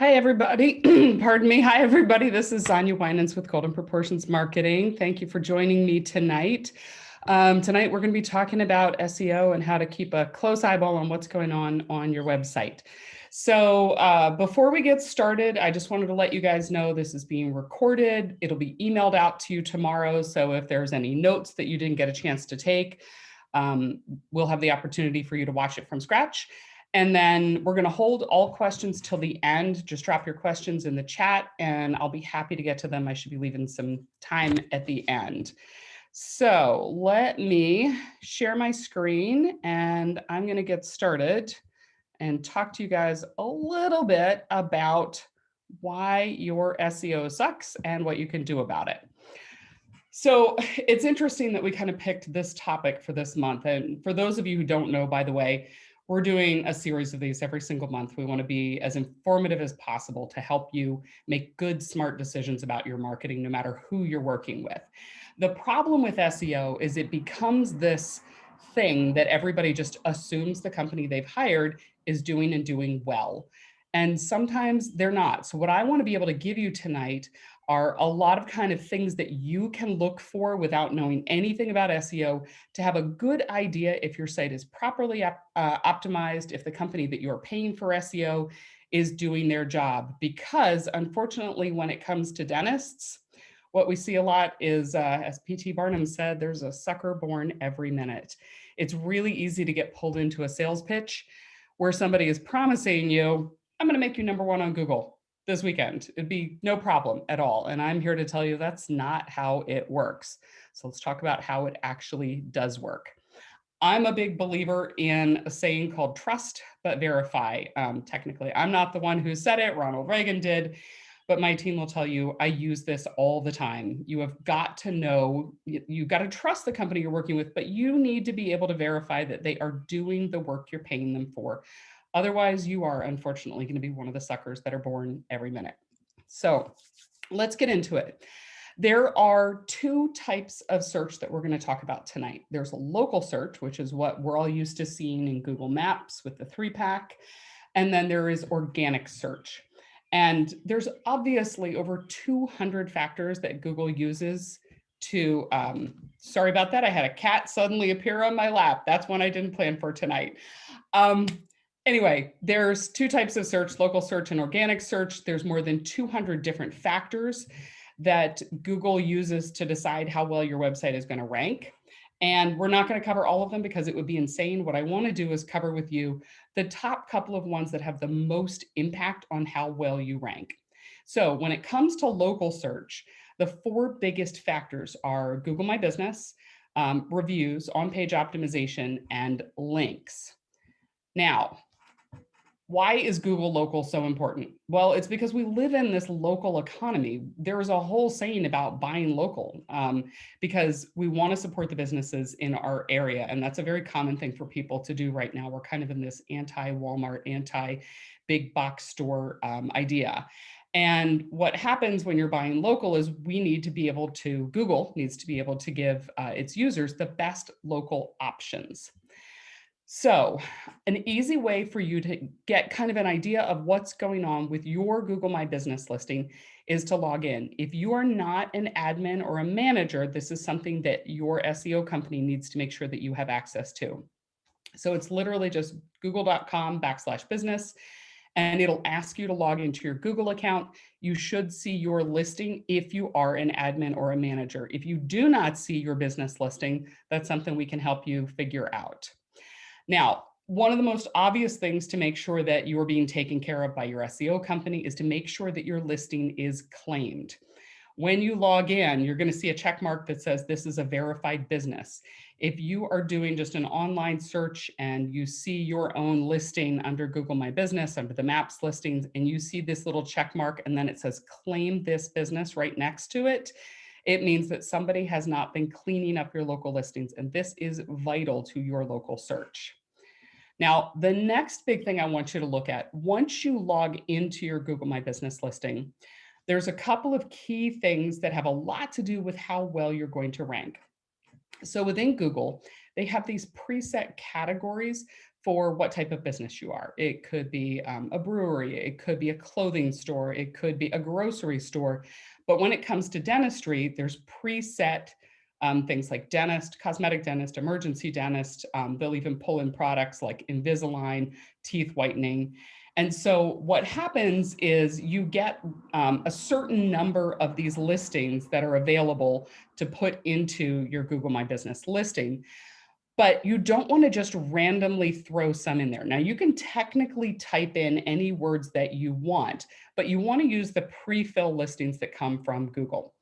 Hi, everybody. Pardon me. Hi, everybody. This is Sonia Winans with Golden Proportions Marketing. Thank you for joining me tonight. Tonight, we're going to be talking about SEO and how to keep a close eyeball on what's going on your website. So before we get started, I just wanted to let you guys know this is being recorded. It'll be emailed out to you tomorrow. So if there's any notes that you didn't get a chance to take, we'll have the opportunity for you to watch it from scratch. And then we're going to hold all questions till the end. Just drop your questions in the chat and I'll be happy to get to them. I should be leaving some time at the end. So let me share my screen and I'm going to get started and talk to you guys a little bit about why your SEO sucks and what you can do about it. So it's interesting that we kind of picked this topic for this month. And for those of you who don't know, by the way, we're doing a series of these every single month. We want to be as informative as possible to help you make good, smart decisions about your marketing, no matter who you're working with. The problem with SEO is it becomes this thing that everybody just assumes the company they've hired is doing and doing well. And sometimes they're not. So what I want to be able to give you tonight are a lot of kind of things that you can look for without knowing anything about SEO to have a good idea if your site is properly optimized, if the company that you're paying for SEO is doing their job. Because unfortunately, when it comes to dentists, what we see a lot is, as P.T. Barnum said, there's a sucker born every minute. It's really easy to get pulled into a sales pitch where somebody is promising you, I'm going to make you #1 on Google this weekend. It'd be no problem at all. And I'm here to tell you that's not how it works. So let's talk about how it actually does work. I'm a big believer in a saying called trust but verify. Technically, I'm not the one who said it. Ronald Reagan did. But my team will tell you I use this all the time. You have got to know, you've got to trust the company you're working with, but you need to be able to verify that they are doing the work you're paying them for. Otherwise, you are unfortunately going to be one of the suckers that are born every minute. So let's get into it. There are two types of search that we're going to talk about tonight. There's a local search, which is what we're all used to seeing in Google Maps with the 3-pack. And then there is organic search. And there's obviously over 200 factors that Google uses to, sorry about that. I had a cat suddenly appear on my lap. That's one I didn't plan for tonight. Anyway, there's two types of search, local search and organic search. There's more than 200 different factors that Google uses to decide how well your website is going to rank. And we're not going to cover all of them because it would be insane. What I want to do is cover with you the top couple of ones that have the most impact on how well you rank. So when it comes to local search, the 4 biggest factors are Google My Business, reviews, on-page optimization, and links. Now, why is Google local so important? Well, it's because we live in this local economy. There is a whole saying about buying local because we want to support the businesses in our area. And that's a very common thing for people to do right now. We're kind of in this anti-Walmart, anti-big box store idea. And what happens when you're buying local is we need to be able to, Google needs to be able to give its users the best local options. So an easy way for you to get kind of an idea of what's going on with your Google My Business listing is to log in. If you are not an admin or a manager, this is something that your SEO company needs to make sure that you have access to. So it's literally just google.com/business, and it'll ask you to log into your Google account. You should see your listing if you are an admin or a manager. If you do not see your business listing, that's something we can help you figure out. Now, one of the most obvious things to make sure that you're being taken care of by your SEO company is to make sure that your listing is claimed. When you log in, you're going to see a check mark that says this is a verified business. If you are doing just an online search and you see your own listing under Google My Business, under the Maps listings, and you see this little check mark and then it says claim this business right next to it, it means that somebody has not been cleaning up your local listings, and this is vital to your local search. Now, the next big thing I want you to look at, once you log into your Google My Business listing, there's a couple of key things that have a lot to do with how well you're going to rank. So within Google, they have these preset categories for what type of business you are. It could be a brewery, it could be a clothing store, it could be a grocery store. But when it comes to dentistry, there's preset things like dentist, cosmetic dentist, emergency dentist. They'll even pull in products like Invisalign, teeth whitening. And so what happens is you get a certain number of these listings that are available to put into your Google My Business listing. But you don't want to just randomly throw some in there. Now, you can technically type in any words that you want, but you want to use the pre-fill listings that come from Google.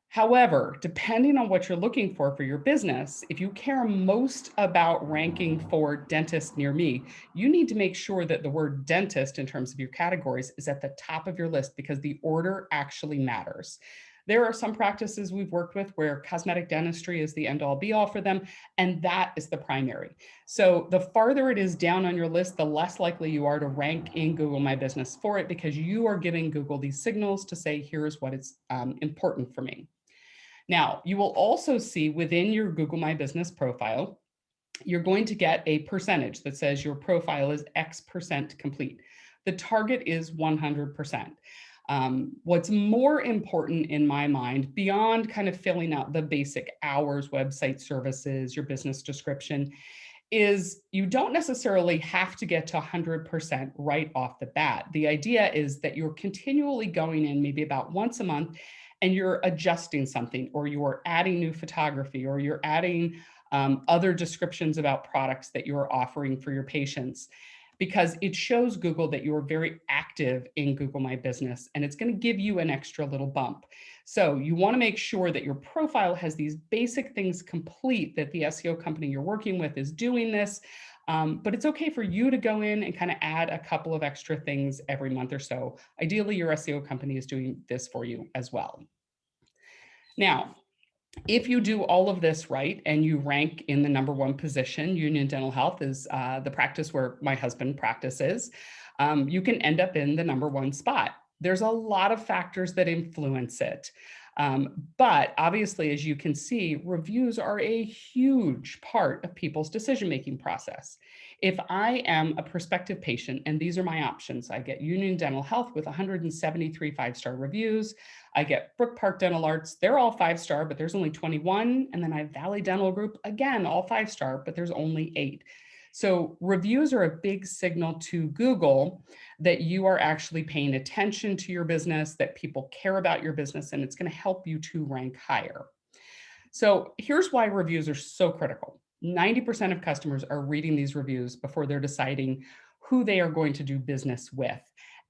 However, depending on what you're looking for your business, if you care most about ranking for dentist near me, you need to make sure that the word dentist in terms of your categories is at the top of your list because the order actually matters. There are some practices we've worked with where cosmetic dentistry is the end all be all for them, and that is the primary. So the farther it is down on your list, the less likely you are to rank in Google My Business for it because you are giving Google these signals to say, here's what is important for me. Now, you will also see within your Google My Business profile, you're going to get a percentage that says your profile is X% complete. The target is 100%. What's more important in my mind, beyond kind of filling out the basic hours, website services, your business description, is you don't necessarily have to get to 100% right off the bat. The idea is that you're continually going in maybe about once a month and you're adjusting something, or you're adding new photography, or you're adding other descriptions about products that you're offering for your patients, because it shows Google that you're very active in Google My Business, and it's going to give you an extra little bump. So you want to make sure that your profile has these basic things complete, that the SEO company you're working with is doing this. But it's okay for you to go in and kind of add a couple of extra things every month or so. Ideally, your SEO company is doing this for you as well. Now, if you do all of this right and you rank in the #1 position, Union Dental Health is the practice where my husband practices, you can end up in the #1 spot. There's a lot of factors that influence it. But obviously, as you can see, reviews are a huge part of people's decision-making process. If I am a prospective patient, and these are my options, I get Union Dental Health with 173 5-star reviews. I get Brook Park Dental Arts, they're all 5-star, but there's only 21. And then I have Valley Dental Group, again, all 5-star, but there's only 8. So reviews are a big signal to Google that you are actually paying attention to your business, that people care about your business, and it's going to help you to rank higher. So here's why reviews are so critical. 90% of customers are reading these reviews before they're deciding who they are going to do business with.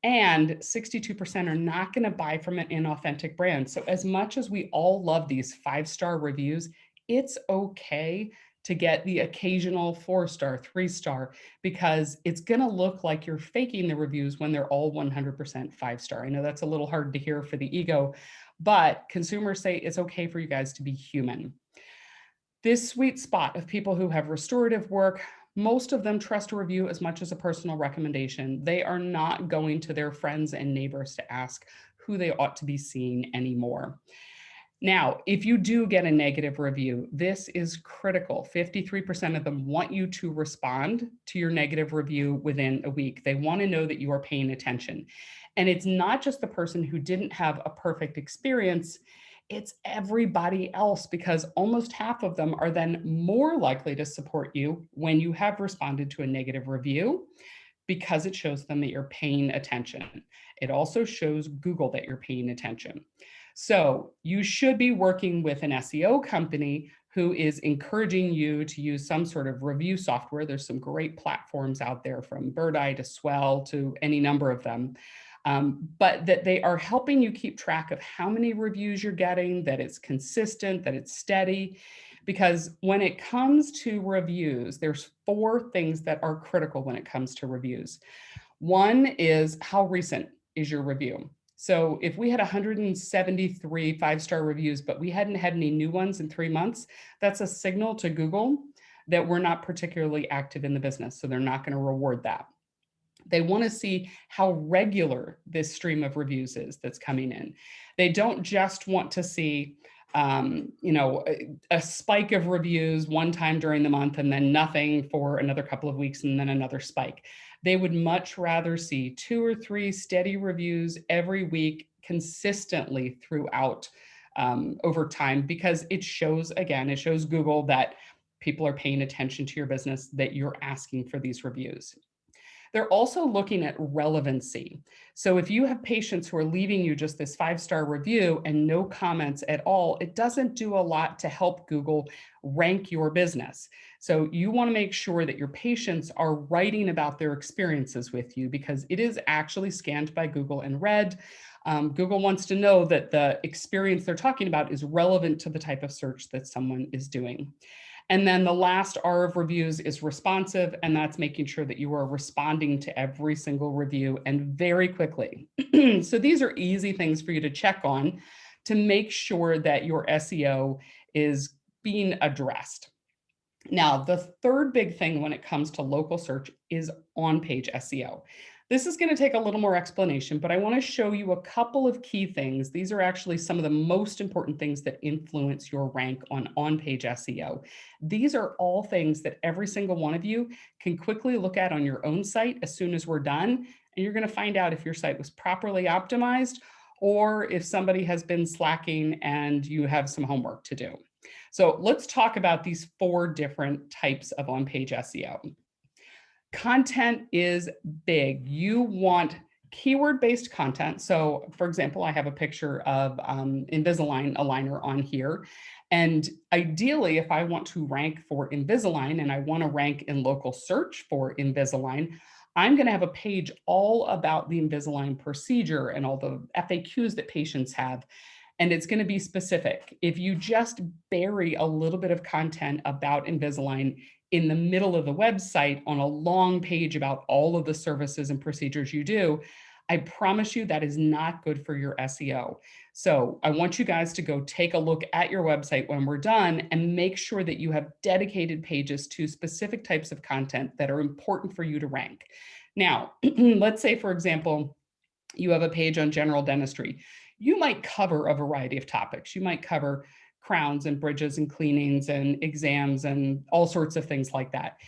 And 62% are not going to buy from an inauthentic brand. So as much as we all love these 5-star reviews, it's okay to get the occasional 4-star, 3-star, because it's going to look like you're faking the reviews when they're all 100% 5-star. I know that's a little hard to hear for the ego, but consumers say it's okay for you guys to be human. This sweet spot of people who have restorative work, most of them trust a review as much as a personal recommendation. They are not going to their friends and neighbors to ask who they ought to be seeing anymore. Now, if you do get a negative review, this is critical. 53% of them want you to respond to your negative review within a week. They want to know that you are paying attention. And it's not just the person who didn't have a perfect experience, it's everybody else, because almost half of them are then more likely to support you when you have responded to a negative review, because it shows them that you're paying attention. It also shows Google that you're paying attention. So you should be working with an SEO company who is encouraging you to use some sort of review software. There's some great platforms out there, from Bird Eye to Swell to any number of them. But that they are helping you keep track of how many reviews you're getting, that it's consistent, that it's steady. Because when it comes to reviews, there's 4 things that are critical when it comes to reviews. One is, how recent is your review? So if we had 173 5-star reviews, but we hadn't had any new ones in 3 months, that's a signal to Google that we're not particularly active in the business. So they're not going to reward that. They want to see how regular this stream of reviews is that's coming in. They don't just want to see a spike of reviews one time during the month and then nothing for another couple of weeks and then another spike. They would much rather see 2 or 3 steady reviews every week consistently throughout over time, because it shows Google that people are paying attention to your business, that you're asking for these reviews. They're also looking at relevancy. So if you have patients who are leaving you just this 5-star review and no comments at all, it doesn't do a lot to help Google rank your business. So you want to make sure that your patients are writing about their experiences with you, because it is actually scanned by Google and read. Google wants to know that the experience they're talking about is relevant to the type of search that someone is doing. And then the last R of reviews is responsive, and that's making sure that you are responding to every single review and very quickly. So these are easy things for you to check on to make sure that your SEO is being addressed. Now, the third big thing when it comes to local search is on-page SEO. This is going to take a little more explanation, but I want to show you a couple of key things. These are actually some of the most important things that influence your rank on-page SEO. These are all things that every single one of you can quickly look at on your own site as soon as we're done, and you're going to find out if your site was properly optimized or if somebody has been slacking and you have some homework to do. So let's talk about these 4 different types of on-page SEO. Content is big. You want keyword-based content. So for example, I have a picture of Invisalign aligner on here. And ideally, if I want to rank for Invisalign and I want to rank in local search for Invisalign, I'm going to have a page all about the Invisalign procedure and all the FAQs that patients have. And it's going to be specific. If you just bury a little bit of content about Invisalign in the middle of the website on a long page about all of the services and procedures you do, I promise you that is not good for your SEO. So I want you guys to go take a look at your website when we're done and make sure that you have dedicated pages to specific types of content that are important for you to rank. Now, let's say, for example, you have a page on general dentistry. You might cover a variety of topics. You might cover crowns and bridges and cleanings and exams and all sorts of things like that.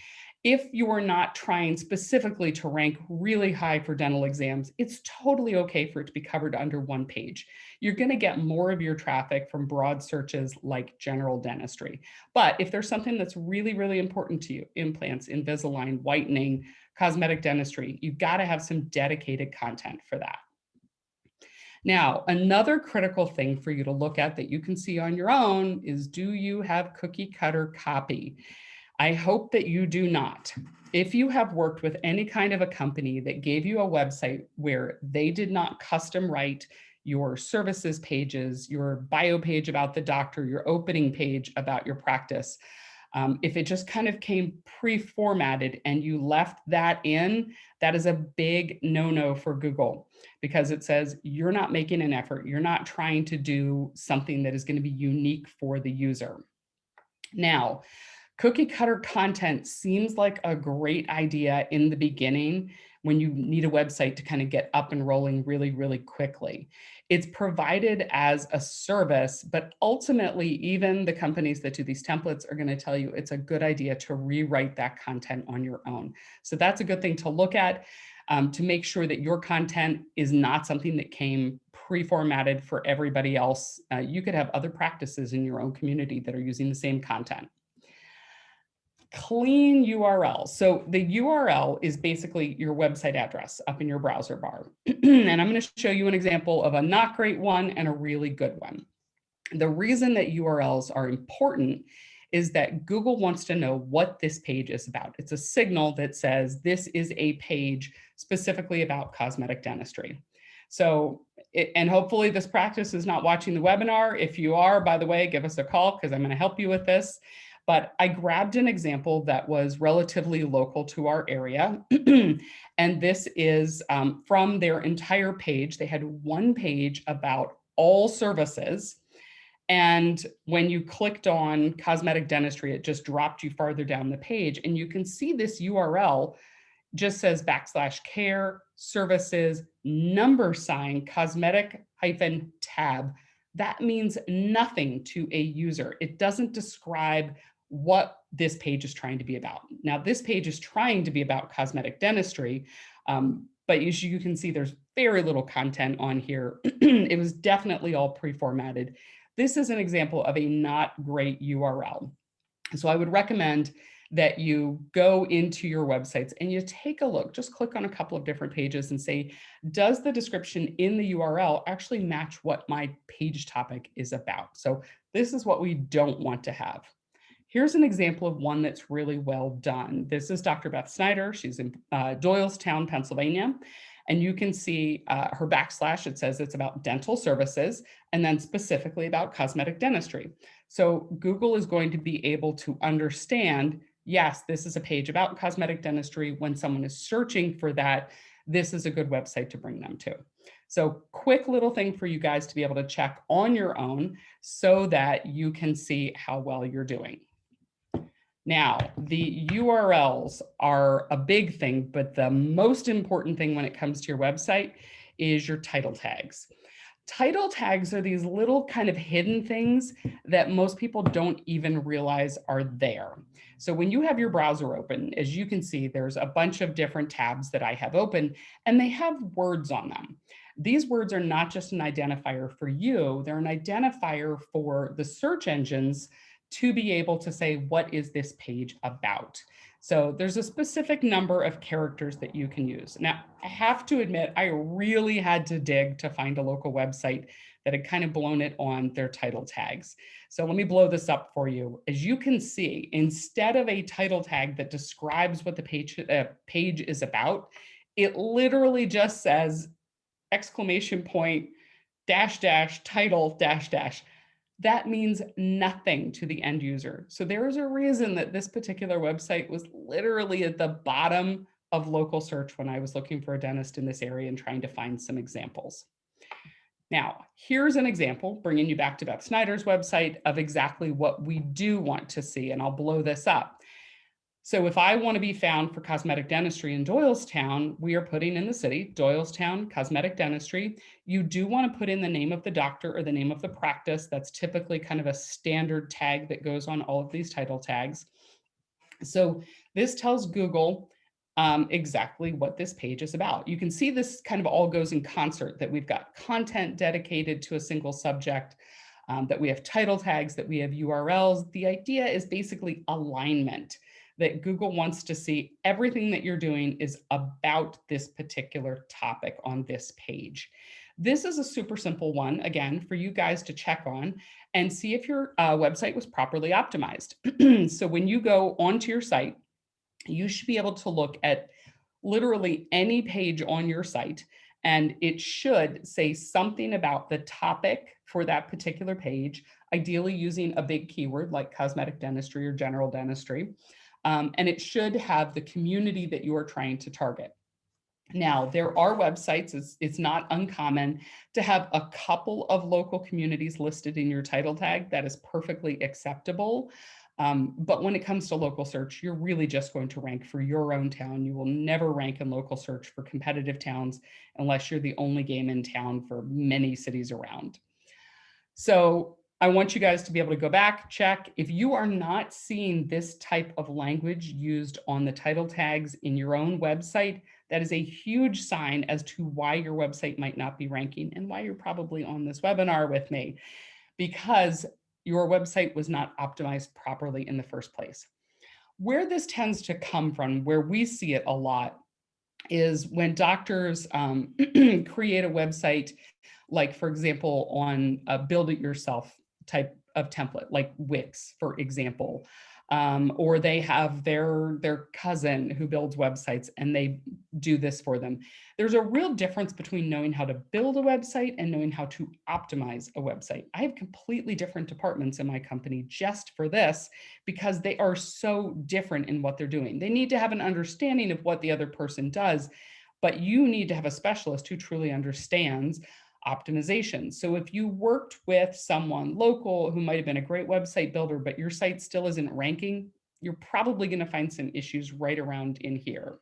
If you are not trying specifically to rank really high for dental exams, it's totally okay for it to be covered under one page. You're going to get more of your traffic from broad searches like general dentistry. But if there's something that's really, really important to you, implants, Invisalign, whitening, cosmetic dentistry, you've got to have some dedicated content for that. Now, another critical thing for you to look at that you can see on your own is, do you have cookie cutter copy? I hope that you do not. If you have worked with any kind of a company that gave you a website where they did not custom write your services pages, your bio page about the doctor, your opening page about your practice, if it just kind of came pre-formatted and you left that in, that is a big no-no for Google, because it says you're not making an effort. You're not trying to do something that is going to be unique for the user. Now, cookie cutter content seems like a great idea in the beginning when you need a website to kind of get up and rolling really, really quickly. It's provided as a service, but ultimately, even the companies that do these templates are going to tell you it's a good idea to rewrite that content on your own. So that's a good thing to look at, to make sure that your content is not something that came pre-formatted for everybody else. You could have other practices in your own community that are using the same content. Clean URL. So the URL is basically your website address up in your browser bar. And I'm going to show you an example of a not great one and a really good one. The reason that URLs are important is that Google wants to know what this page is about. It's a signal that says this is a page specifically about cosmetic dentistry. So, and hopefully this practice is not watching the webinar. If you are, by the way, give us a call because I'm going to help you with this. But I grabbed an example that was relatively local to our area. And this is from their entire page. They had one page about all services. And when you clicked on cosmetic dentistry, it just dropped you farther down the page. And you can see this URL just says /care services #cosmetic-tab that means nothing to a user. It doesn't describe what this page is trying to be about. Now, this page is trying to be about cosmetic dentistry, but as you can see, there's very little content on here. It was definitely all pre-formatted. This is an example of a not great URL. So I would recommend that you go into your websites and you take a look, just click on a couple of different pages and say, does the description in the URL actually match what my page topic is about? So this is what we don't want to have. Here's an example of one that's really well done. This is Dr. Beth Snyder. She's in Doylestown, Pennsylvania. And you can see her backslash, it says it's about dental services, and then specifically about cosmetic dentistry. So Google is going to be able to understand, yes, this is a page about cosmetic dentistry. When someone is searching for that, this is a good website to bring them to. So quick little thing for you guys to be able to check on your own so that you can see how well you're doing. Now, the URLs are a big thing, but the most important thing when it comes to your website is your title tags. Title tags are these little kind of hidden things that most people don't even realize are there. So when you have your browser open, as you can see, there's a bunch of different tabs that I have open, and they have words on them. These words are not just an identifier for you, they're an identifier for the search engines to be able to say, what is this page about? So there's a specific number of characters that you can use. Now, I have to admit, I really had to dig to find a local website that had kind of blown it on their title tags. So let me blow this up for you. As you can see, instead of a title tag that describes what the page is about, it literally just says exclamation point, dash, dash, title, dash, dash. That means nothing to the end user. So there is a reason that this particular website was literally at the bottom of local search when I was looking for a dentist in this area and trying to find some examples. Now, here's an example, bringing you back to Beth Snyder's website, of exactly what we do want to see, and I'll blow this up. So if I want to be found for cosmetic dentistry in Doylestown, we are putting in the city, Doylestown Cosmetic Dentistry. You do want to put in the name of the doctor or the name of the practice. That's typically kind of a standard tag that goes on all of these title tags. So this tells Google exactly what this page is about. You can see this kind of all goes in concert, that we've got content dedicated to a single subject, that we have title tags, that we have URLs. The idea is basically alignment, that Google wants to see everything that you're doing is about this particular topic on this page. This is a super simple one, again, for you guys to check on and see if your website was properly optimized. So when you go onto your site, you should be able to look at literally any page on your site, and it should say something about the topic for that particular page, ideally using a big keyword like cosmetic dentistry or general dentistry. And it should have the community that you are trying to target. Now, there are websites, it's not uncommon to have a couple of local communities listed in your title tag. That is perfectly acceptable. But when it comes to local search, you're really just going to rank for your own town. You will never rank in local search for competitive towns unless you're the only game in town for many cities around. So I want you guys to be able to go back, check. If you are not seeing this type of language used on the title tags in your own website, that is a huge sign as to why your website might not be ranking and why you're probably on this webinar with me, because your website was not optimized properly in the first place. Where this tends to come from, where we see it a lot, is when doctors create a website, like for example, on a build it yourself type of template, like Wix, for example, or they have their cousin who builds websites and they do this for them. There's a real difference between knowing how to build a website and knowing how to optimize a website. I have completely different departments in my company just for this, because they are so different in what they're doing. They need to have an understanding of what the other person does, but you need to have a specialist who truly understands optimization. So if you worked with someone local who might have been a great website builder, but your site still isn't ranking, you're probably going to find some issues right around in here.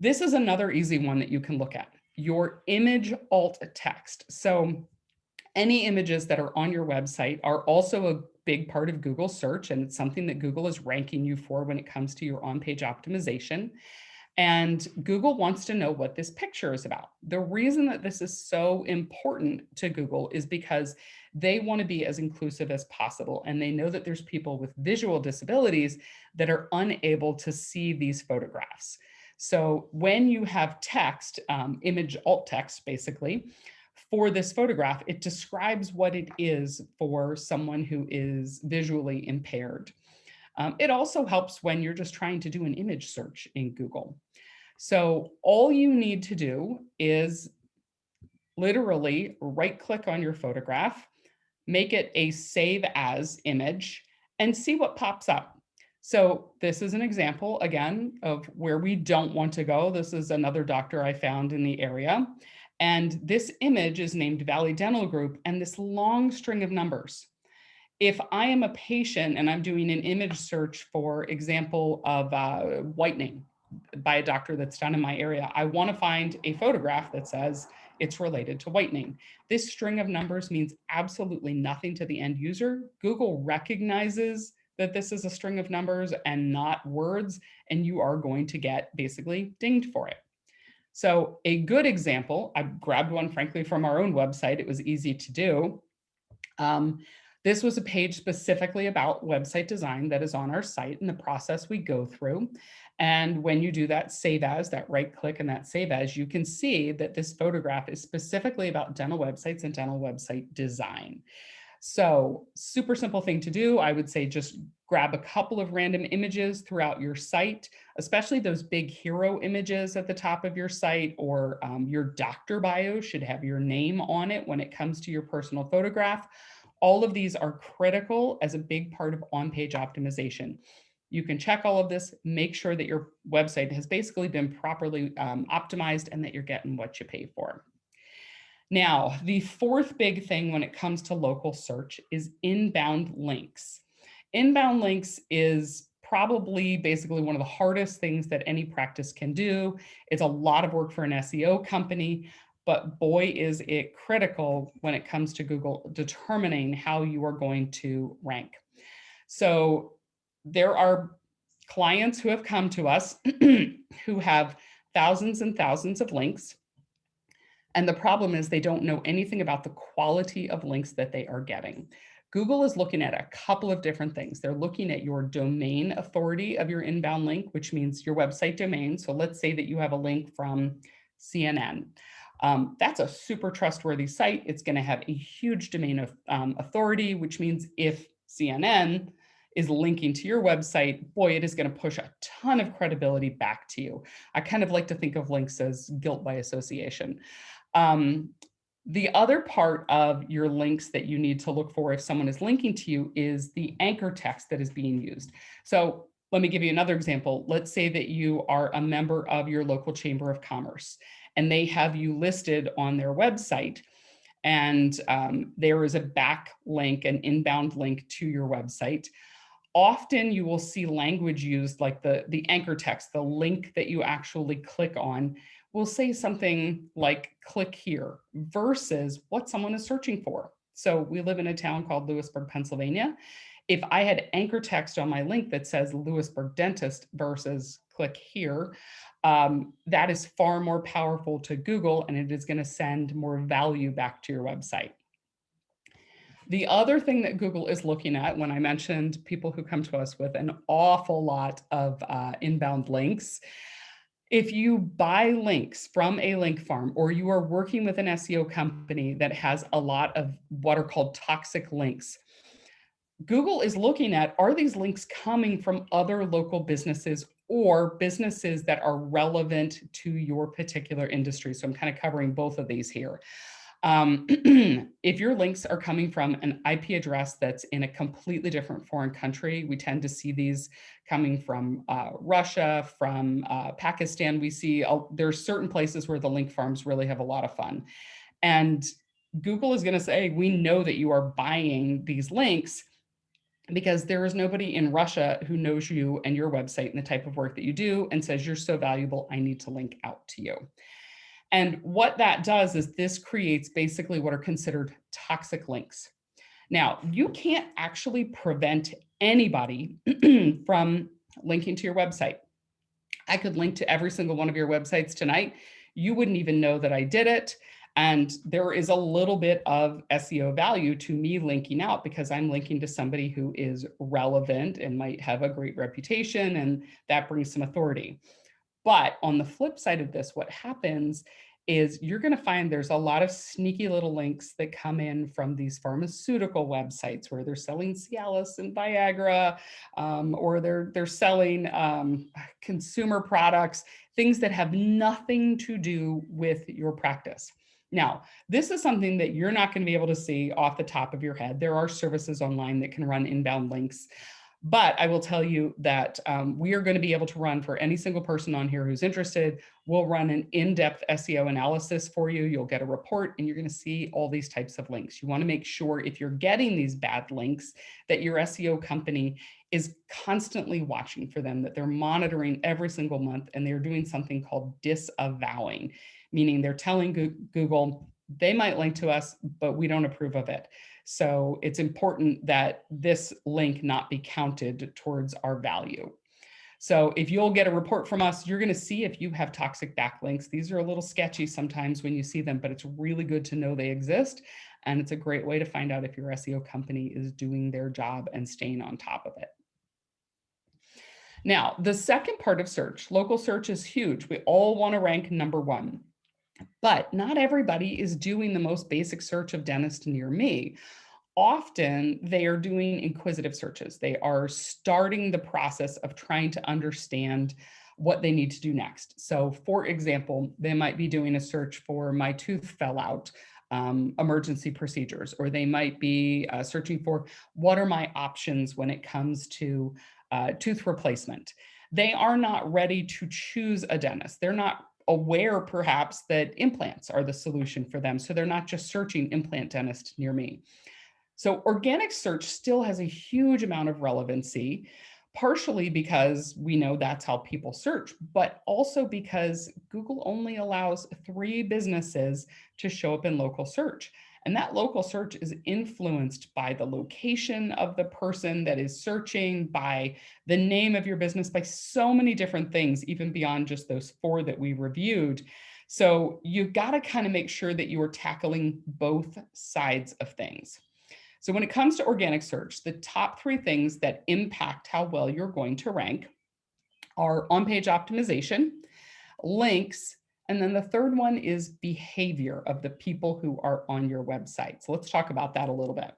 This is another easy one that you can look at, your image alt text. So Any images that are on your website are also a big part of Google search, and it's something that Google is ranking you for when it comes to your on-page optimization. And Google wants to know what this picture is about. The reason that this is so important to Google is because they want to be as inclusive as possible. And they know that there's people with visual disabilities that are unable to see these photographs. So when you have text, image alt text, basically, for this photograph, it describes what it is for someone who is visually impaired. It also helps when you're just trying to do an image search in Google. So all you need to do is literally right-click on your photograph, make it a save as image, and see what pops up. So this is an example, again, of where we don't want to go. This is another doctor I found in the area. And this image is named Valley Dental Group, and this long string of numbers. If I am a patient and I'm doing an image search, for example, of whitening by a doctor that's done in my area, I want to find a photograph that says it's related to whitening. This string of numbers means absolutely nothing to the end user. Google recognizes that this is a string of numbers and not words, and you are going to get basically dinged for it. So a good example, I grabbed one, frankly, from our own website. It was easy to do. This was a page specifically about website design that is on our site and the process we go through. And when you do that save as, that right click and that save as, you can see that this photograph is specifically about dental websites and dental website design. So super simple thing to do. I would say just grab a couple of random images throughout your site, especially those big hero images at the top of your site, or your doctor bio should have your name on it when it comes to your personal photograph. All of these are critical as a big part of on-page optimization. You can check all of this, make sure that your website has basically been properly optimized and that you're getting what you pay for. Now, the fourth big thing when it comes to local search is inbound links. Inbound links is probably basically one of the hardest things that any practice can do. It's a lot of work for an SEO company, but boy, is it critical when it comes to Google determining how you are going to rank. So there are clients who have come to us who have thousands and thousands of links. And the problem is they don't know anything about the quality of links that they are getting. Google is looking at a couple of different things. They're looking at your domain authority of your inbound link, which means your website domain. So let's say that you have a link from CNN. That's a super trustworthy site. It's going to have a huge domain of authority, which means if CNN is linking to your website, boy, it is going to push a ton of credibility back to you. I kind of like to think of links as guilt by association. The other part of your links that you need to look for if someone is linking to you is the anchor text that is being used. So let me give you another example. Let's say that you are a member of your local chamber of commerce and they have you listed on their website, and there is a back link, an inbound link to your website. Often you will see language used like the anchor text, the link that you actually click on will say something like click here versus what someone is searching for. So we live in a town called Lewisburg, Pennsylvania. If I had anchor text on my link that says Lewisburg dentist versus click here, that is far more powerful to Google, and it is going to send more value back to your website. The other thing that Google is looking at, when I mentioned people who come to us with an awful lot of inbound links, if you buy links from a link farm or you are working with an SEO company that has a lot of what are called toxic links, Google is looking at, are these links coming from other local businesses or businesses that are relevant to your particular industry? So I'm kind of covering both of these here. If your links are coming from an IP address that's in a completely different foreign country, we tend to see these coming from Russia, from Pakistan. We see there's certain places where the link farms really have a lot of fun. And Google is going to say, we know that you are buying these links because there is nobody in Russia who knows you and your website and the type of work that you do and says you're so valuable, I need to link out to you. And what that does is this creates basically what are considered toxic links. Now, you can't actually prevent anybody from linking to your website. I could link to every single one of your websites tonight. You wouldn't even know that I did it. And there is a little bit of SEO value to me linking out because I'm linking to somebody who is relevant and might have a great reputation, and that brings some authority. But on the flip side of this, what happens is you're going to find there's a lot of sneaky little links that come in from these pharmaceutical websites where they're selling Cialis and Viagra, or they're selling consumer products, things that have nothing to do with your practice. Now, this is something that you're not going to be able to see off the top of your head. There are services online that can run inbound links. But I will tell you that we are going to be able to run for any single person on here who's interested. We'll run an in-depth SEO analysis for you. You'll get a report and you're going to see all these types of links. You want to make sure if you're getting these bad links that your SEO company is constantly watching for them, that they're monitoring every single month, and they're doing something called disavowing, meaning they're telling Google they might link to us, but we don't approve of it. So it's important that this link not be counted towards our value. So if you'll get a report from us, you're going to see if you have toxic backlinks. These are a little sketchy sometimes when you see them, but it's really good to know they exist. And it's a great way to find out if your SEO company is doing their job and staying on top of it. Now, the second part of search, local search, is huge. We all want to rank #1. But not everybody is doing the most basic search of dentist near me. Often they are doing inquisitive searches. They are starting the process of trying to understand what they need to do next. So for example, they might be doing a search for my tooth fell out, emergency procedures, or they might be searching for what are my options when it comes to tooth replacement. They are not ready to choose a dentist. They're not aware perhaps that implants are the solution for them. So they're not just searching implant dentist near me. So organic search still has a huge amount of relevancy, partially because we know that's how people search, but also because Google only allows 3 businesses to show up in local search. And that local search is influenced by the location of the person that is searching, by the name of your business, by so many different things, even beyond just those 4 that we reviewed. So you've got to kind of make sure that you are tackling both sides of things. So when it comes to organic search, the top 3 things that impact how well you're going to rank are on-page optimization, links, and then the third one is behavior of the people who are on your website. So let's talk about that a little bit.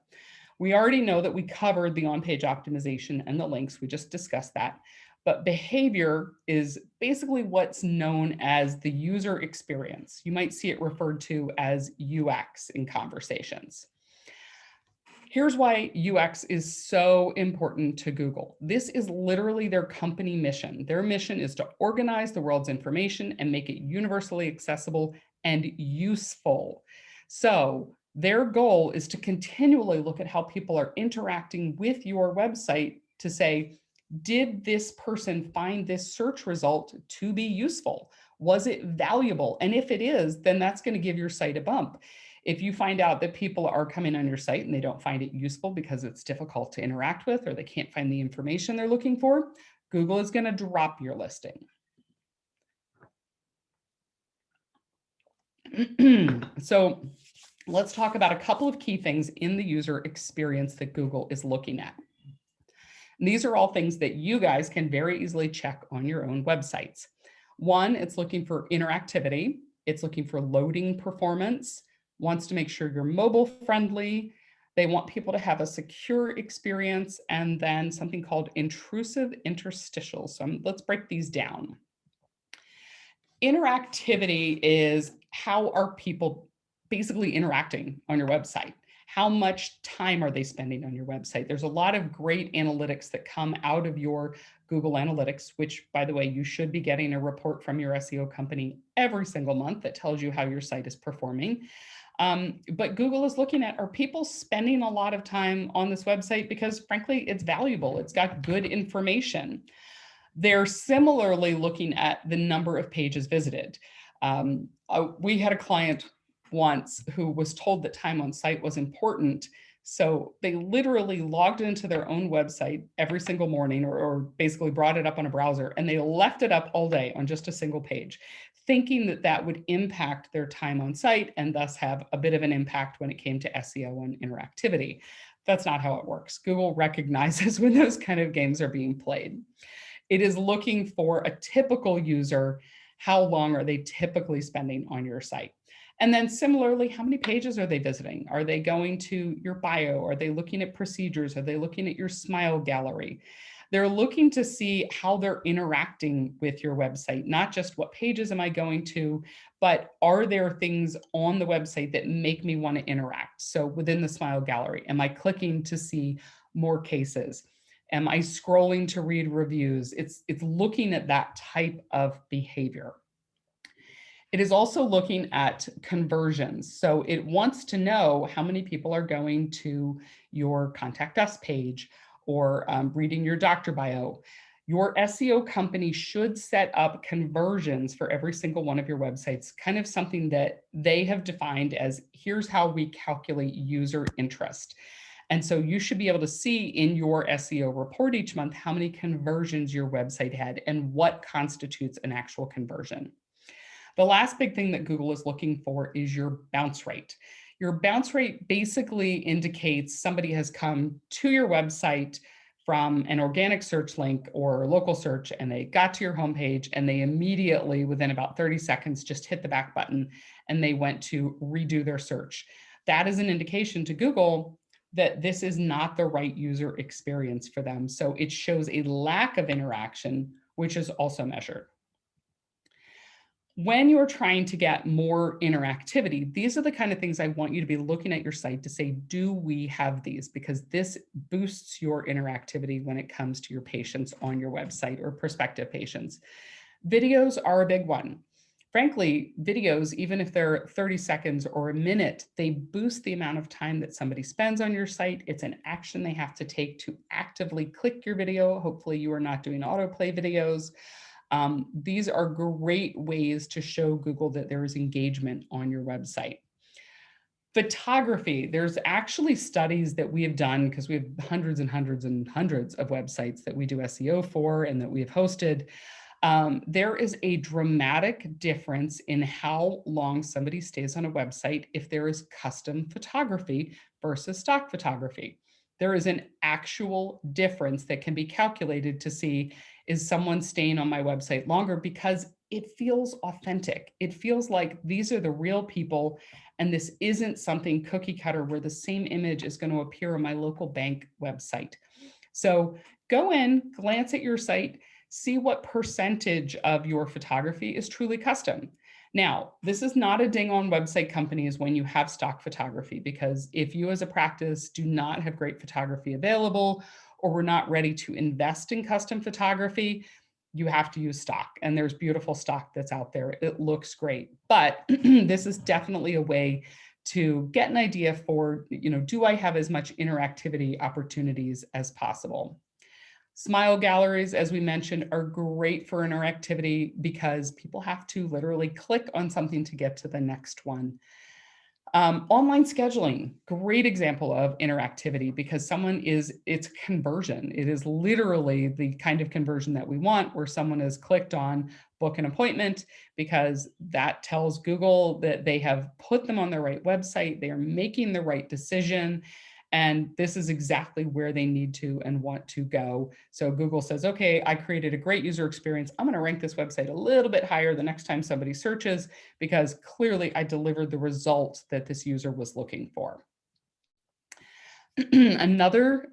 We already know that we covered the on-page optimization and the links. We just discussed that. But behavior is basically what's known as the user experience. You might see it referred to as UX in conversations. Here's why UX is so important to Google. This is literally their company mission. Their mission is to organize the world's information and make it universally accessible and useful. So their goal is to continually look at how people are interacting with your website to say, did this person find this search result to be useful? Was it valuable? And if it is, then that's going to give your site a bump. If you find out that people are coming on your site and they don't find it useful because it's difficult to interact with, or they can't find the information they're looking for, Google is going to drop your listing. So let's talk about a couple of key things in the user experience that Google is looking at. And these are all things that you guys can very easily check on your own websites. One, it's looking for interactivity. It's looking for loading performance, wants to make sure you're mobile friendly. They want people to have a secure experience, and then something called intrusive interstitials. So let's break these down. Interactivity is how are people basically interacting on your website? How much time are they spending on your website? There's a lot of great analytics that come out of your Google Analytics, which, by the way, you should be getting a report from your SEO company every single month that tells you how your site is performing. But Google is looking at, are people spending a lot of time on this website because, frankly, it's valuable, it's got good information. They're similarly looking at the number of pages visited. We had a client once who was told that time on site was important. So they literally logged into their own website every single morning, or basically brought it up on a browser, and they left it up all day on just a single page, thinking that that would impact their time on site and thus have a bit of an impact when it came to SEO and interactivity. That's not how it works. Google recognizes when those kind of games are being played. It is looking for a typical user. How long are they typically spending on your site? And then similarly, how many pages are they visiting? Are they going to your bio? Are they looking at procedures? Are they looking at your smile gallery? They're looking to see how they're interacting with your website, not just what pages am I going to, but are there things on the website that make me want to interact? So within the smile gallery, am I clicking to see more cases? Am I scrolling to read reviews? It's looking at that type of behavior. It is also looking at conversions. So it wants to know how many people are going to your contact us page or reading your doctor bio. Your SEO company should set up conversions for every single one of your websites, kind of something that they have defined as, here's how we calculate user interest. And so you should be able to see in your SEO report each month how many conversions your website had and what constitutes an actual conversion. The last big thing that Google is looking for is your bounce rate. Your bounce rate basically indicates somebody has come to your website from an organic search link or local search, and they got to your homepage and they immediately, within about 30 seconds, just hit the back button and they went to redo their search. That is an indication to Google that this is not the right user experience for them. So it shows a lack of interaction, which is also measured. When you're trying to get more interactivity, these are the kind of things I want you to be looking at your site to say, do we have these? Because this boosts your interactivity when it comes to your patients on your website or prospective patients. Videos are a big one. Frankly, videos, even if they're 30 seconds or a minute, they boost the amount of time that somebody spends on your site. It's an action they have to take to actively click your video. Hopefully you are not doing autoplay videos. These are great ways to show Google that there is engagement on your website. Photography, there's actually studies that we have done because we have hundreds and hundreds and hundreds of websites that we do SEO for and that we have hosted. There is a dramatic difference in how long somebody stays on a website if there is custom photography versus stock photography. There is an actual difference that can be calculated to see, is someone staying on my website longer, because it feels authentic. It feels like these are the real people, and this isn't something cookie cutter where the same image is going to appear on my local bank website. So go in, glance at your site, see what percentage of your photography is truly custom. Now, this is not a ding on website companies when you have stock photography, because if you as a practice do not have great photography available, or we're not ready to invest in custom photography, you have to use stock. And there's beautiful stock that's out there. It looks great. But this is definitely a way to get an idea for, do I have as much interactivity opportunities as possible? Smile galleries, as we mentioned, are great for interactivity because people have to literally click on something to get to the next one. Online scheduling, great example of interactivity because it's conversion. It is literally the kind of conversion that we want, where someone has clicked on book an appointment, because that tells Google that they have put them on the right website, they are making the right decision, and this is exactly where they need to and want to go. So Google says, okay, I created a great user experience. I'm going to rank this website a little bit higher the next time somebody searches, because clearly I delivered the results that this user was looking for. Another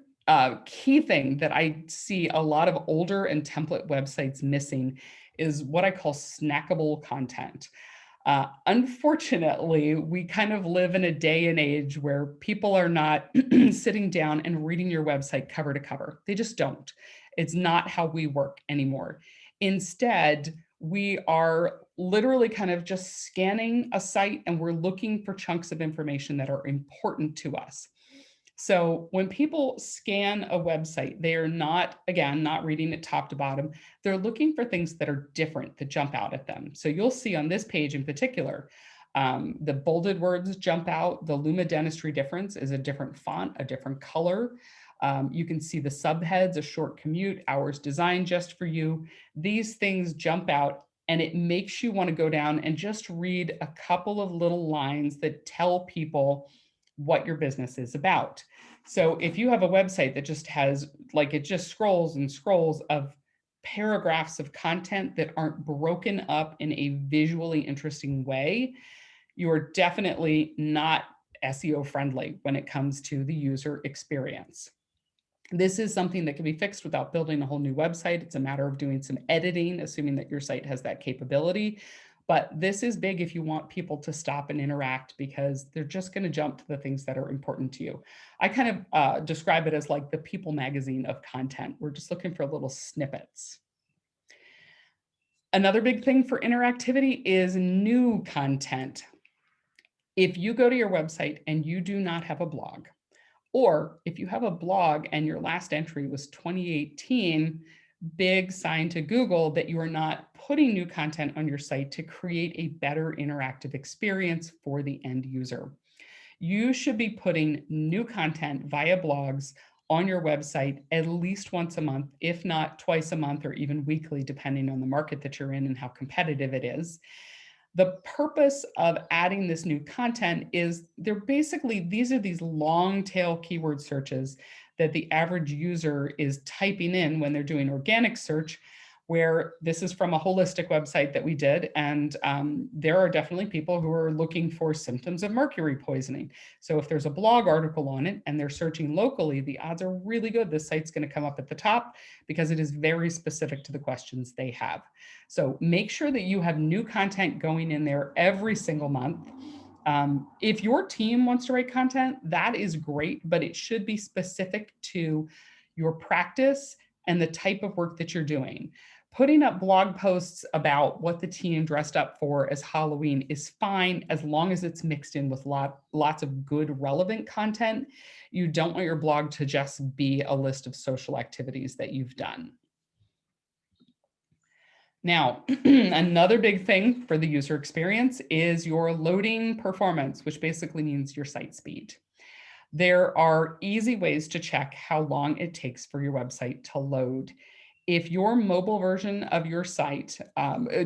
key thing that I see a lot of older and template websites missing is what I call snackable content. Unfortunately, we kind of live in a day and age where people are not sitting down and reading your website cover to cover. They just don't. It's not how we work anymore. Instead, we are literally kind of just scanning a site and we're looking for chunks of information that are important to us. So when people scan a website, they are not, again, not reading it top to bottom. They're looking for things that are different, that jump out at them. So you'll see on this page in particular, the bolded words jump out. The Luma dentistry difference is a different font, a different color. You can see the subheads, a short commute, hours designed just for you. These things jump out, and it makes you want to go down and just read a couple of little lines that tell people what your business is about. So if you have a website that just has, like, it just scrolls and scrolls of paragraphs of content that aren't broken up in a visually interesting way, you are definitely not SEO friendly when it comes to the user experience. This is something that can be fixed without building a whole new website. It's a matter of doing some editing, assuming that your site has that capability. But this is big if you want people to stop and interact, because they're just going to jump to the things that are important to you. I kind of describe it as like the People magazine of content. We're just looking for little snippets. Another big thing for interactivity is new content. If you go to your website and you do not have a blog, or if you have a blog and your last entry was 2018, big sign to Google that you are not putting new content on your site to create a better interactive experience for the end user. You should be putting new content via blogs on your website at least once a month, if not twice a month or even weekly, depending on the market that you're in and how competitive it is. The purpose of adding this new content is these are these long tail keyword searches that the average user is typing in when they're doing organic search, where this is from a holistic website that we did. And there are definitely people who are looking for symptoms of mercury poisoning. So if there's a blog article on it and they're searching locally, the odds are really good this site's going to come up at the top, because it is very specific to the questions they have. So make sure that you have new content going in there every single month. If your team wants to write content, that is great, but it should be specific to your practice and the type of work that you're doing. Putting up blog posts about what the team dressed up for as Halloween is fine, as long as it's mixed in with lots of good relevant content. You don't want your blog to just be a list of social activities that you've done. Now, another big thing for the user experience is your loading performance, which basically means your site speed. There are easy ways to check how long it takes for your website to load. If your mobile version of your site,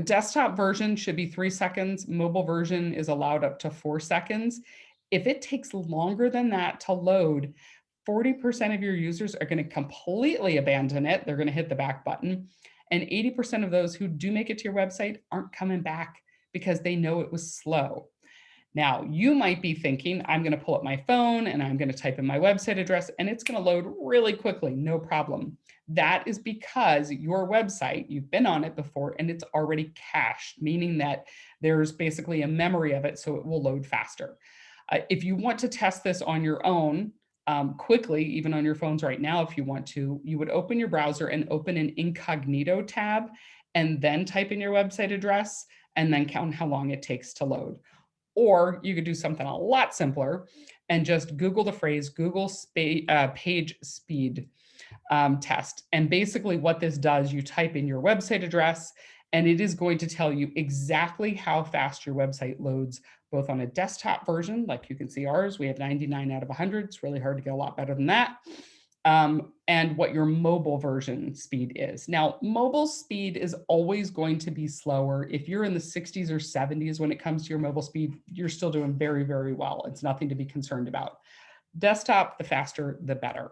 desktop version should be 3 seconds, mobile version is allowed up to 4 seconds. If it takes longer than that to load, 40% of your users are going to completely abandon it. They're going to hit the back button. And 80% of those who do make it to your website aren't coming back because they know it was slow. Now, you might be thinking, I'm going to pull up my phone and I'm going to type in my website address and it's going to load really quickly, no problem. That is because your website, you've been on it before and it's already cached, meaning that there's basically a memory of it, so it will load faster. If you want to test this on your own, quickly, even on your phones right now, if you want to, you would open your browser and open an incognito tab and then type in your website address and then count how long it takes to load. Or you could do something a lot simpler and just Google the phrase Google page speed test. And basically what this does, you type in your website address and it is going to tell you exactly how fast your website loads, both on a desktop version, like you can see ours, we have 99 out of 100. It's really hard to get a lot better than that. And what your mobile version speed is. Now, mobile speed is always going to be slower. If you're in the 60s or 70s when it comes to your mobile speed, you're still doing very, very well. It's nothing to be concerned about. Desktop, the faster, the better.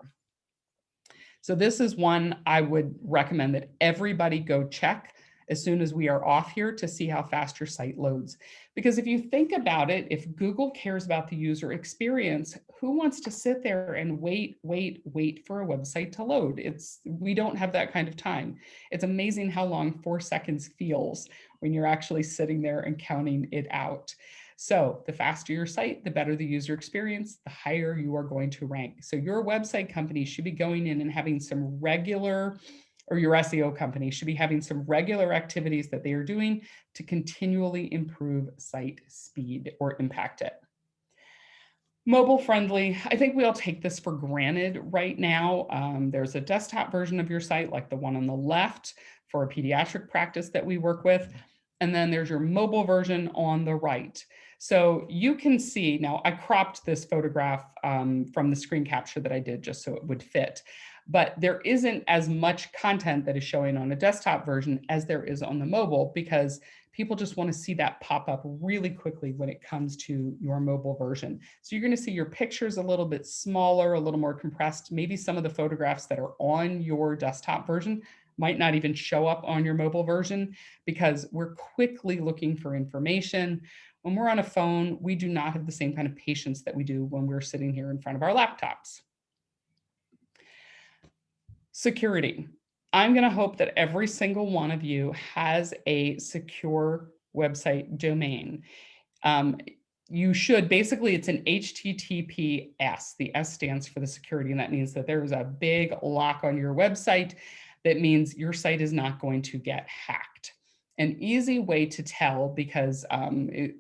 So this is one I would recommend that everybody go check as soon as we are off here to see how fast your site loads. Because if you think about it, if Google cares about the user experience, who wants to sit there and wait for a website to load? We don't have that kind of time. It's amazing how long 4 seconds feels when you're actually sitting there and counting it out. So the faster your site, the better the user experience, the higher you are going to rank. So your website company should be going in and having some regular, or your SEO company should be having some regular activities that they are doing to continually improve site speed or impact it. Mobile friendly. I think we all take this for granted right now. There's a desktop version of your site, like the one on the left for a pediatric practice that we work with. And then there's your mobile version on the right. So you can see, now I cropped this photograph from the screen capture that I did just so it would fit. But there isn't as much content that is showing on a desktop version as there is on the mobile, because people just want to see that pop up really quickly when it comes to your mobile version. So you're going to see your pictures a little bit smaller, a little more compressed. Maybe some of the photographs that are on your desktop version might not even show up on your mobile version, because we're quickly looking for information. When we're on a phone, we do not have the same kind of patience that we do when we're sitting here in front of our laptops. Security. I'm going to hope that every single one of you has a secure website domain. You should, basically, it's an HTTPS. The S stands for the security, and that means that there is a big lock on your website. That means your site is not going to get hacked. An easy way to tell, because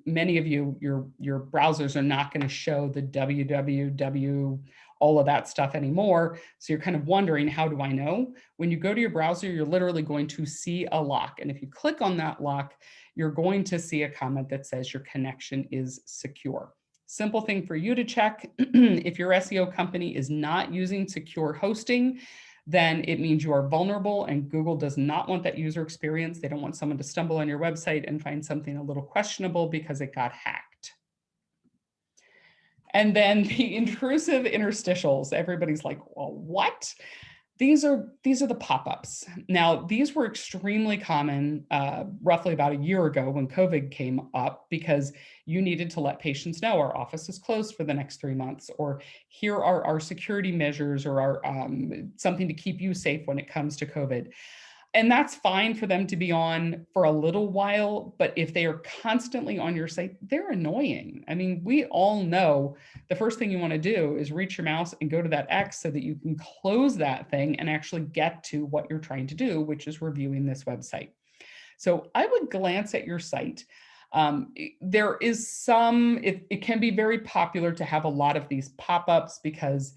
many of you, your browsers are not going to show the www, all of that stuff anymore. So you're kind of wondering, how do I know? When you go to your browser, you're literally going to see a lock. And if you click on that lock, you're going to see a comment that says your connection is secure. Simple thing for you to check. If your SEO company is not using secure hosting, then it means you are vulnerable, and Google does not want that user experience. They don't want someone to stumble on your website and find something a little questionable because it got hacked. And then the intrusive interstitials. Everybody's like, well, what? These are the pop-ups. Now, these were extremely common roughly about a year ago when COVID came up, because you needed to let patients know our office is closed for the next 3 months, or here are our security measures, or our something to keep you safe when it comes to COVID. And that's fine for them to be on for a little while, but if they are constantly on your site, they're annoying. I mean, we all know the first thing you want to do is reach your mouse and go to that X so that you can close that thing and actually get to what you're trying to do, which is reviewing this website. So I would glance at your site. There is it can be very popular to have a lot of these pop-ups, because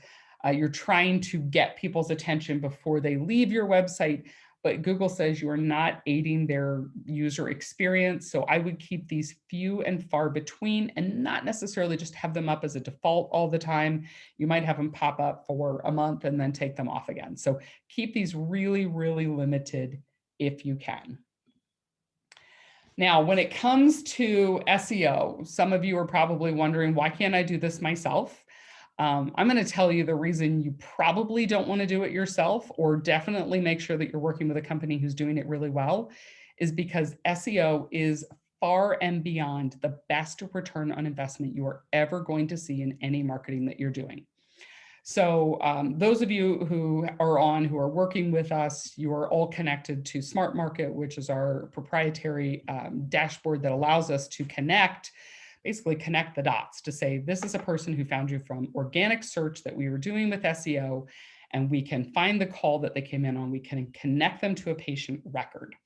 you're trying to get people's attention before they leave your website. But Google says you are not aiding their user experience. So I would keep these few and far between, and not necessarily just have them up as a default all the time. You might have them pop up for a month and then take them off again. So keep these really, really limited if you can. Now, when it comes to SEO, some of you are probably wondering, why can't I do this myself? I'm going to tell you the reason you probably don't want to do it yourself, or definitely make sure that you're working with a company who's doing it really well, is because SEO is far and beyond the best return on investment you are ever going to see in any marketing that you're doing. So those of you who are working with us, you are all connected to Smart Market, which is our proprietary dashboard that allows us to basically connect the dots to say, this is a person who found you from organic search that we were doing with SEO, and we can find the call that they came in on. We can connect them to a patient record.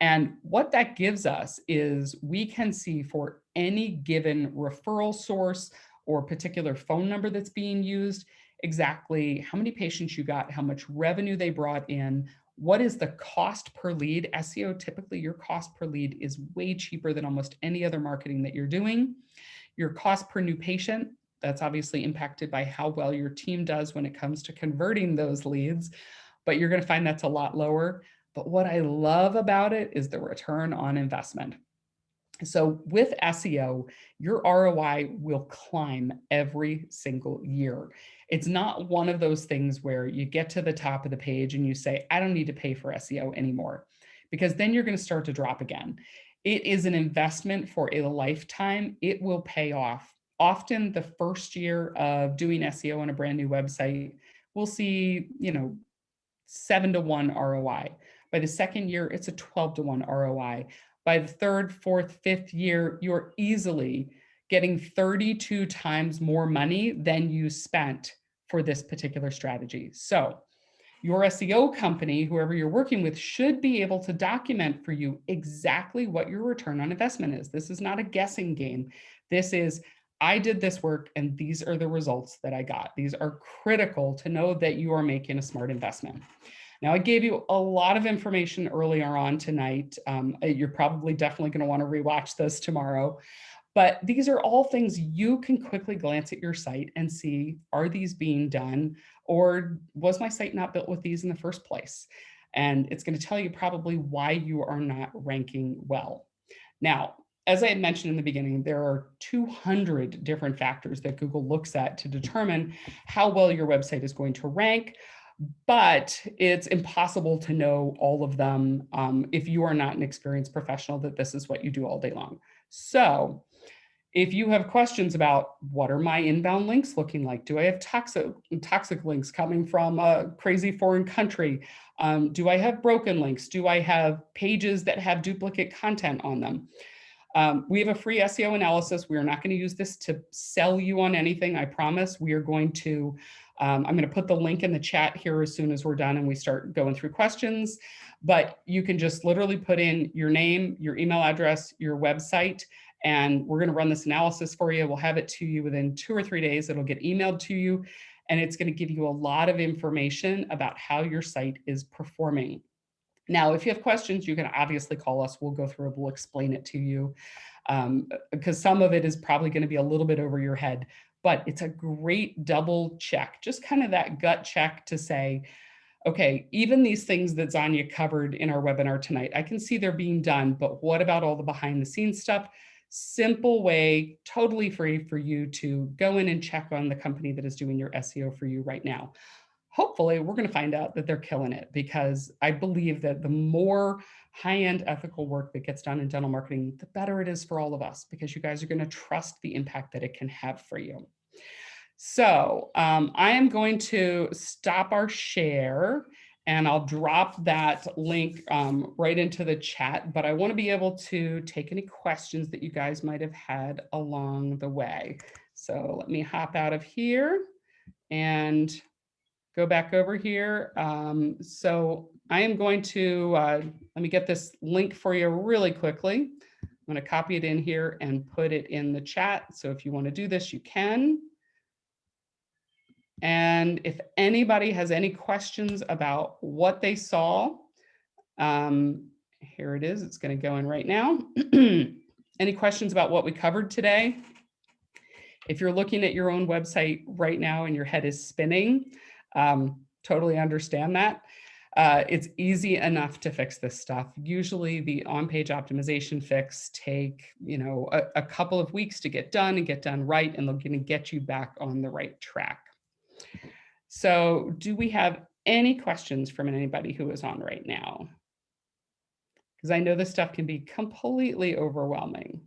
And what that gives us is we can see for any given referral source or particular phone number that's being used, exactly how many patients you got, how much revenue they brought in, what is the cost per lead. SEO, typically your cost per lead is way cheaper than almost any other marketing that you're doing. Your cost per new patient, that's obviously impacted by how well your team does when it comes to converting those leads, but you're going to find that's a lot lower. But what I love about it is the return on investment. So with SEO, your ROI will climb every single year. It's not one of those things where you get to the top of the page and you say, I don't need to pay for SEO anymore, because then you're going to start to drop again. It is an investment for a lifetime. It will pay off. Often the first year of doing SEO on a brand new website, we'll see, 7-to-1 ROI. By the second year, it's a 12-to-1 ROI. By the third, fourth, fifth year, you're easily getting 32 times more money than you spent for this particular strategy. So your SEO company, whoever you're working with, should be able to document for you exactly what your return on investment is. This is not a guessing game. This is, I did this work and these are the results that I got. These are critical to know that you are making a smart investment. Now, I gave you a lot of information earlier on tonight. You're probably definitely going to want to rewatch this tomorrow. But these are all things you can quickly glance at your site and see, are these being done? Or was my site not built with these in the first place? And it's going to tell you probably why you are not ranking well. Now, as I had mentioned in the beginning, there are 200 different factors that Google looks at to determine how well your website is going to rank, but it's impossible to know all of them if you are not an experienced professional that this is what you do all day long. So if you have questions about what are my inbound links looking like? Do I have toxic links coming from a crazy foreign country? Do I have broken links? Do I have pages that have duplicate content on them? We have a free SEO analysis. We are not going to use this to sell you on anything, I promise. We are going to, I'm going to put the link in the chat here as soon as we're done and we start going through questions. But you can just literally put in your name, your email address, your website, and we're going to run this analysis for you. We'll have it to you within 2 or 3 days. It'll get emailed to you, and it's going to give you a lot of information about how your site is performing. Now, if you have questions, you can obviously call us. We'll go through it. We'll explain it to you because some of it is probably going to be a little bit over your head, but it's a great double check, just kind of that gut check to say, okay, even these things that Zanya covered in our webinar tonight, I can see they're being done, but what about all the behind the scenes stuff? Simple way, totally free for you to go in and check on the company that is doing your SEO for you right now. Hopefully, we're going to find out that they're killing it, because I believe that the more high-end ethical work that gets done in dental marketing, the better it is for all of us, because you guys are going to trust the impact that it can have for you. So I am going to stop our share and I'll drop that link right into the chat, but I want to be able to take any questions that you guys might have had along the way. So let me hop out of here and go back over here. So I am going to, let me get this link for you really quickly. I'm going to copy it in here and put it in the chat. So if you want to do this, you can. And if anybody has any questions about what they saw, here it is. It's going to go in right now. Any questions about what we covered today? If you're looking at your own website right now and your head is spinning, totally understand that. It's easy enough to fix this stuff. Usually the on-page optimization fix take, a couple of weeks to get done and get done right, and they're going to get you back on the right track. So do we have any questions from anybody who is on right now? Because I know this stuff can be completely overwhelming.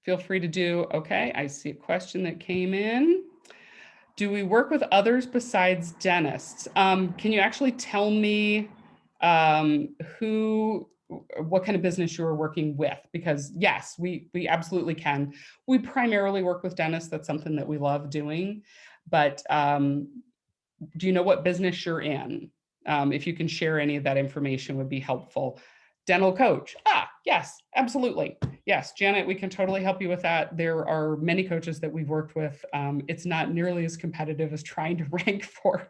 Feel free to do, okay, I see a question that came in. Do we work with others besides dentists? Can you actually tell me what kind of business you're working with? Because yes, we absolutely can. We primarily work with dentists. That's something that we love doing. But do you know what business you're in? If you can share any of that information would be helpful. Dental coach. Yes, absolutely. Yes, Janet, we can totally help you with that. There are many coaches that we've worked with. It's not nearly as competitive as trying to rank for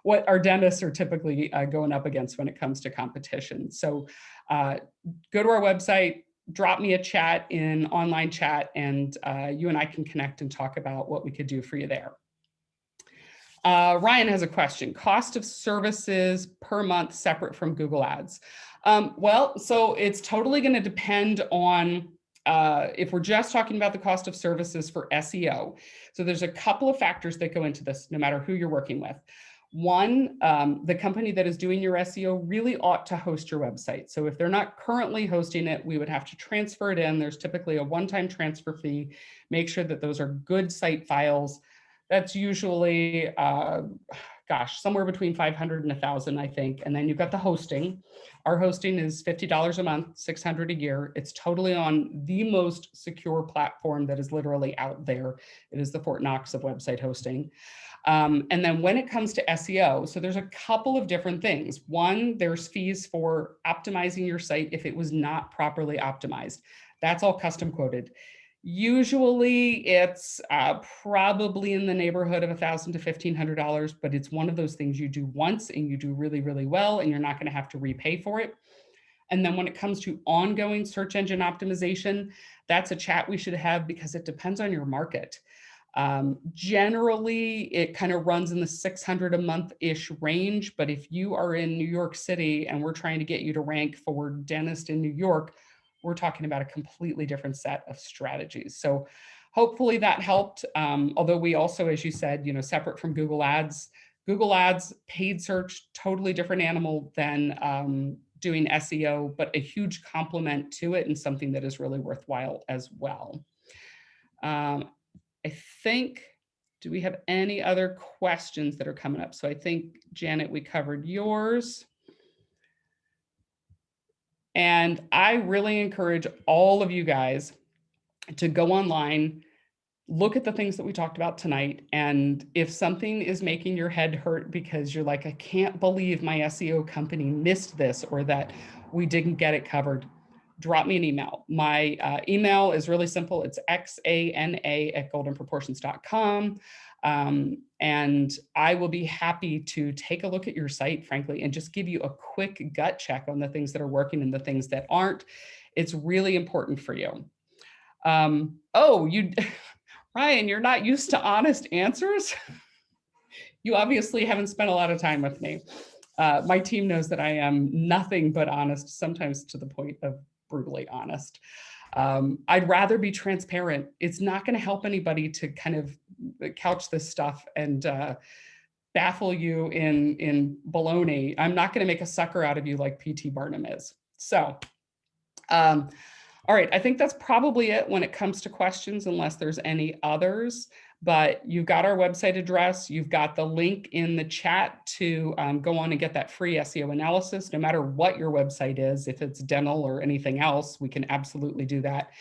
what our dentists are typically going up against when it comes to competition. So go to our website, drop me a chat in online chat, and you and I can connect and talk about what we could do for you there. Ryan has a question. Cost of services per month separate from Google Ads. Well, so it's totally going to depend on if we're just talking about the cost of services for SEO. So there's a couple of factors that go into this, no matter who you're working with. One, the company that is doing your SEO really ought to host your website. So if they're not currently hosting it, we would have to transfer it in. There's typically a one-time transfer fee. Make sure that those are good site files. That's usually, somewhere between 500 and 1,000, I think. And then you've got the hosting. Our hosting is $50 a month, $600 a year. It's totally on the most secure platform that is literally out there. It is the Fort Knox of website hosting. And then when it comes to SEO, so there's a couple of different things. One, there's fees for optimizing your site if it was not properly optimized. That's all custom quoted. Usually it's probably in the neighborhood of $1,000 to $1,500, but it's one of those things you do once and you do really, really well, and you're not going to have to repay for it. And then when it comes to ongoing search engine optimization, that's a chat we should have because it depends on your market. Generally, it kind of runs in the 600 a month-ish range, but if you are in New York City and we're trying to get you to rank for dentist in New York, we're talking about a completely different set of strategies. So hopefully that helped. Although we also, as you said, separate from Google Ads, paid search, totally different animal than doing SEO, but a huge complement to it and something that is really worthwhile as well. I think, do we have any other questions that are coming up? So I think, Janet, we covered yours. And I really encourage all of you guys to go online, look at the things that we talked about tonight. And if something is making your head hurt because you're like, I can't believe my SEO company missed this or that we didn't get it covered, drop me an email. My email is really simple. It's xana@goldenproportions.com. And I will be happy to take a look at your site, frankly, and just give you a quick gut check on the things that are working and the things that aren't. It's really important for you. Ryan, you're not used to honest answers? You obviously haven't spent a lot of time with me. My team knows that I am nothing but honest, sometimes to the point of brutally honest. I'd rather be transparent. It's not going to help anybody to kind of couch this stuff and baffle you in baloney. I'm not going to make a sucker out of you like P.T. Barnum is. So, all right, I think that's probably it when it comes to questions, unless there's any others. But you've got our website address. You've got the link in the chat to go on and get that free SEO analysis, no matter what your website is. If it's dental or anything else, we can absolutely do that.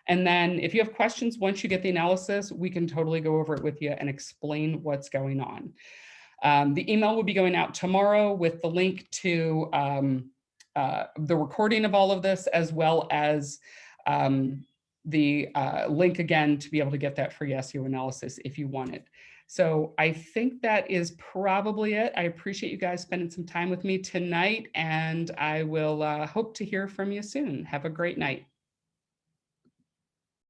And then if you have questions, once you get the analysis, we can totally go over it with you and explain what's going on. The email will be going out tomorrow with the link to the recording of all of this, as well as the link again to be able to get that free SEO analysis if you want it. So I think that is probably it. I appreciate you guys spending some time with me tonight, and I will hope to hear from you soon. Have a great night.